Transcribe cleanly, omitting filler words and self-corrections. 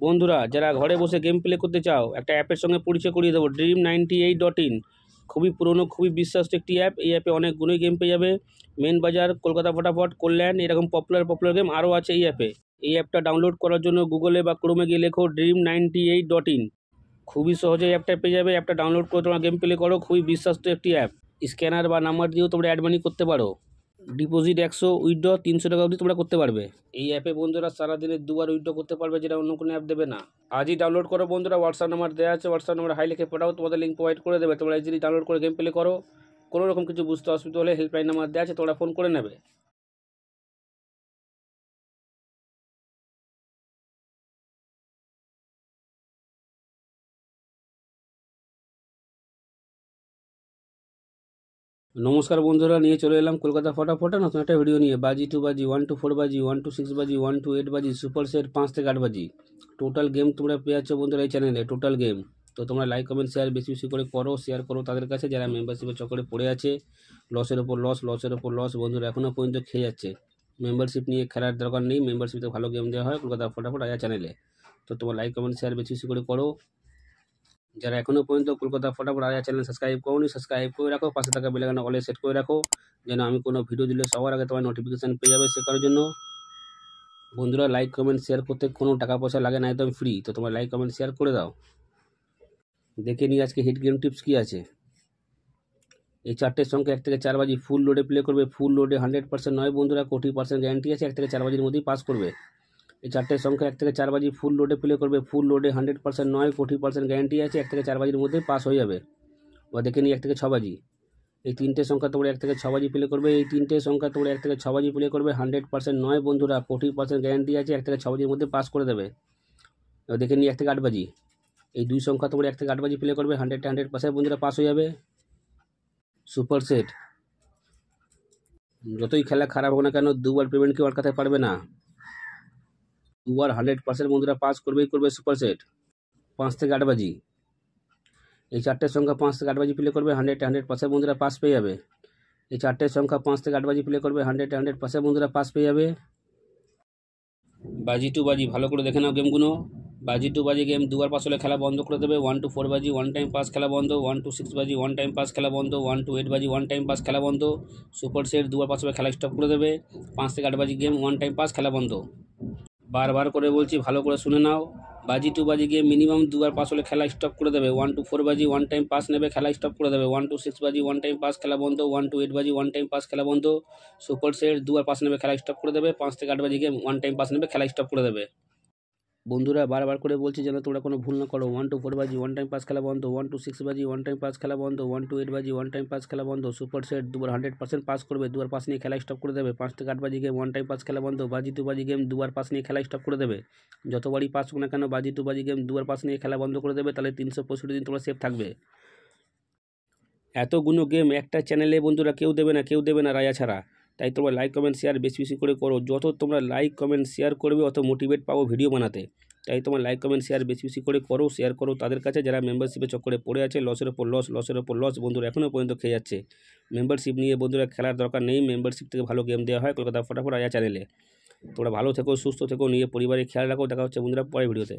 বন্ধুরা যারা ঘরে বসে গেম প্লে করতে চাও, একটা অ্যাপের সঙ্গে পরিচয় করিয়ে দেবো, Dream98.in। খুবই পুরনো, খুবই বিশ্বস্ত একটি অ্যাপ। এই অ্যাপে অনেকগুলোই গেম পেয়ে যাবে। মেন বাজার, কলকাতা ফটাফট, কল্যাণ, এরকম পপুলার গেম আরও আছে এই অ্যাপে। এই অ্যাপটা ডাউনলোড করার জন্য গুগলে বা ক্রোমে গিয়ে লেখো Dream98.in। খুবই সহজে এই অ্যাপটা পেয়ে যাবে। অ্যাপটা ডাউনলোড করে তোমরা গেম প্লে করো। খুবই বিশ্বস্ত একটি অ্যাপ। স্ক্যানার বা নাম্বার দিয়েও তোমরা অ্যাড মানি করতে পারো। ডিপোজিট 100, উইথড্র 300 টাকা অবধি তোমরা করতে পারবে। এই অ্যাপে বন্ধুরা সারাদিনে 2বার উইথড্র করতে পারবে, যেটা অন্য কোনো অ্যাপ দেবে না। আজই ডাউনলোড করো বন্ধুরা। হোয়াটসঅ্যাপ নাম্বার দেওয়া আছে, হোয়াটসঅ্যাপ নাম্বার হাই লিখে পাঠাও, তোমাদের লিঙ্ক প্রোভাইড করে দেবে। তোমরা ইজিলি ডাউনলোড করে গেম প্লে করো। কোনো রকম কিছু বুঝতে অসুবিধা হলে হেল্পলাইন নাম্বার দেওয়া আছে, তোমরা ফোন করে নেবে। নমস্কার বন্ধুরা, নিয়ে চলে এলাম কলকাতা ফটাফটে নতুন একটা ভিডিও নিয়ে। বাজি 2 বাজি, 1 to 4 বাজি, 1 to 6 বাজি, 1 to 8 বাজি, সুপার সেট 5 থেকে 8 বাজি। টোটাল গেম তোমরা পেয়ে যাচ্ছ বন্ধুরা এই চ্যানেলে, টোটাল গেম। তো তোমরা লাইক কমেন্ট শেয়ার বেশি বেশি করে করো, শেয়ার করো তাদের কাছে যারা মেম্বারশিপের চক্করে পড়ে আছে। লসের ওপর লস বন্ধুরা এখনও পর্যন্ত খেয়ে যাচ্ছে। মেম্বারশিপ নিয়ে খেলার দরকার নেই, মেম্বারশিপে ভালো গেম দেওয়া হয় কলকাতা ফটাফট আয়া চ্যানেলে। তো তোমরা লাইক কমেন্ট শেয়ার বেশি বেশি করে করো। যারা এখনও পর্যন্ত কলকাতা ফটাফট আয়া চ্যানেল সাবস্ক্রাইব করোনি, সাবস্ক্রাইব করে রাখো। পাশে থাকা বেল আইকন অলে সেট করে রাখো, যেন আমি কোনো ভিডিও দিলে সবার আগে তোমার নোটিফিকেশান পেয়ে যাবে। সে কারণের জন্য বন্ধুরা লাইক কমেন্ট শেয়ার করতে কোনো টাকা পয়সা লাগে না, একদম ফ্রি। তো তোমরা লাইক কমেন্ট শেয়ার করে দাও। দেখে নিই আজকে হিট গেম টিপস কী আছে। এই 4টের সংখ্যা 1 থেকে 4 বাজি ফুল লোডে প্লে করবে। ফুল লোডে 100% নয় বন্ধুরা, 20% গ্যারান্টি আছে। 1 থেকে 4 বাজির মধ্যেই পাস করবে। এই 4টের সংখ্যা 1 থেকে 4 বাজি ফুল লোডে প্লে করবে। ফুল লোডে 100% নয়, 20% গ্যারান্টি আছে। 1 থেকে 4 বাজির মধ্যেই পাস হয়ে যাবে। বা দেখে নিই 1 থেকে 6 বাজি। এই 3টে সংখ্যা তোমরা 1 থেকে 6 বাজি প্লে করবে। এই 3টে সংখ্যা তোমরা 1 থেকে 6 বাজি প্লে করবে। 100% নয় বন্ধুরা, 40% গ্যারান্টি আছে। 1 থেকে 6 বাজির মধ্যে পাস করে দেবে। এবার দেখে নিই 1 থেকে 8 বাজি। এই 2 সংখ্যা তোমরা 1 থেকে 8 বাজি প্লে করবে। 100% বন্ধুরা পাস হয়ে যাবে। সুপার সেট, যতই খেলা খারাপ হোক না কেন, 2বার পেমেন্ট কেউ আটকাতে পারবে না। 2বার 100% বন্ধুরা পাস করবেই করবে সুপার সেট। 5 থেকে 8 বাজি। এই 4টের সংখ্যা 5 থেকে 8 বাজি প্লে করবে। 100% বন্ধুরা পাস পেয়ে যাবে। এই 4টের সংখ্যা 5 থেকে 8 বাজি প্লে করবে। 100% বন্ধুরা পাস পেয়ে যাবে। বাজি 2 বাজি, ভালো করে দেখে নাও গেমগুলো। বাজি 2 বাজি গেম 2বার পাস হলে খেলা বন্ধ করে দেবে। 1 to 4 বাজি 1 টাইম পাস খেলা বন্ধ। 1 to 6 বাজি 1 টাইম পাস খেলা বন্ধ। 1 to 8 বাজি 1 টাইম পাস খেলা বন্ধ। সুপার সেট 2বার পাস হলে খেলা স্টপ করে দেবে। 5 থেকে 8 বাজি গেম 1 টাইম পাস খেলা বন্ধ। বারবার করে বলছি, ভালো করে শুনে নাও। বাজি 2 বাজি গেম মিনিমাম 2বার পাস হলে খেলা স্টপ করে দেবে। 1 to 4 বাজি 1 টাইম পাস নেবে, খেলা স্টপ করে দেবে। 1 to 6 বাজি 1 টাইম পাস খেলা বন্ধ। 1 to 8 বাজি 1 টাইম পাস খেলা বন্ধ। সুপার সেট 2বার পাস নেবে, খেলা স্টপ করে দেবে। 5 থেকে 8 বাজি গেম 1 টাইম পাস নেবে, খেলা স্টপ করে দেবে। বন্ধুরা বারবার করে বলছি যেন তোমরা কোনো ভুল না করো। 1 to 4 বাজি 1 টাইম পাস খেলা বন্ধ। 1 to 6 বাজি 1 টাইম পাস খেলা বন্ধ। 1 to 8 বাজি 1 টাইম পাস খেলা বন্ধ। সুপার সেট 2বার 100% পাস করবে, 2বার পাস নিয়ে খেলা স্টপ করে দেবে। 5 থেকে 8 বাজি গেম 1 টাইম পাস খেলা বন্ধ। বাজি 2 বাজি গেম 2বার পাস নিয়ে খেলা স্টপ করে দেবে। যতবারই পাস হোক না কেন, বাজি 2 বাজি গেম 2বার পাস নিয়ে খেলা বন্ধ করে দেবে। তাহলে 365 দিন তোমরা সেফ থাকবে। এতগুলো গেম একটা চ্যানেলে বন্ধুরা কেউ দেবে না রায়া ছাড়া। তাই তোমরা লাইক কমেন্ট শেয়ার বেশি বেশি করে করো। যত তোমরা লাইক কমেন্ট শেয়ার করবে অত মোটিভেট পাবো ভিডিও বানাতে। তাই তোমার লাইক কমেন্ট শেয়ার বেশি বেশি করে করো, শেয়ার করো তাদের কাছে যারা মেম্বারশিপের চক্করে পড়ে আছে। লসের ওপর লস বন্ধুরা এখনও পর্যন্ত খেয়ে যাচ্ছে। মেম্বারশিপ নিয়ে বন্ধুরা খেলার দরকার নেই। মেম্বারশিপ থেকে ভালো গেম দেওয়া হয় কলকাতা ফটাফট আয়া চ্যানেলে। তোমরা ভালো থেকো, সুস্থ থেকো, নিয়ে পরিবারে খেয়াল রাখো। দেখা হচ্ছে বন্ধুরা পরের ভিডিওতে।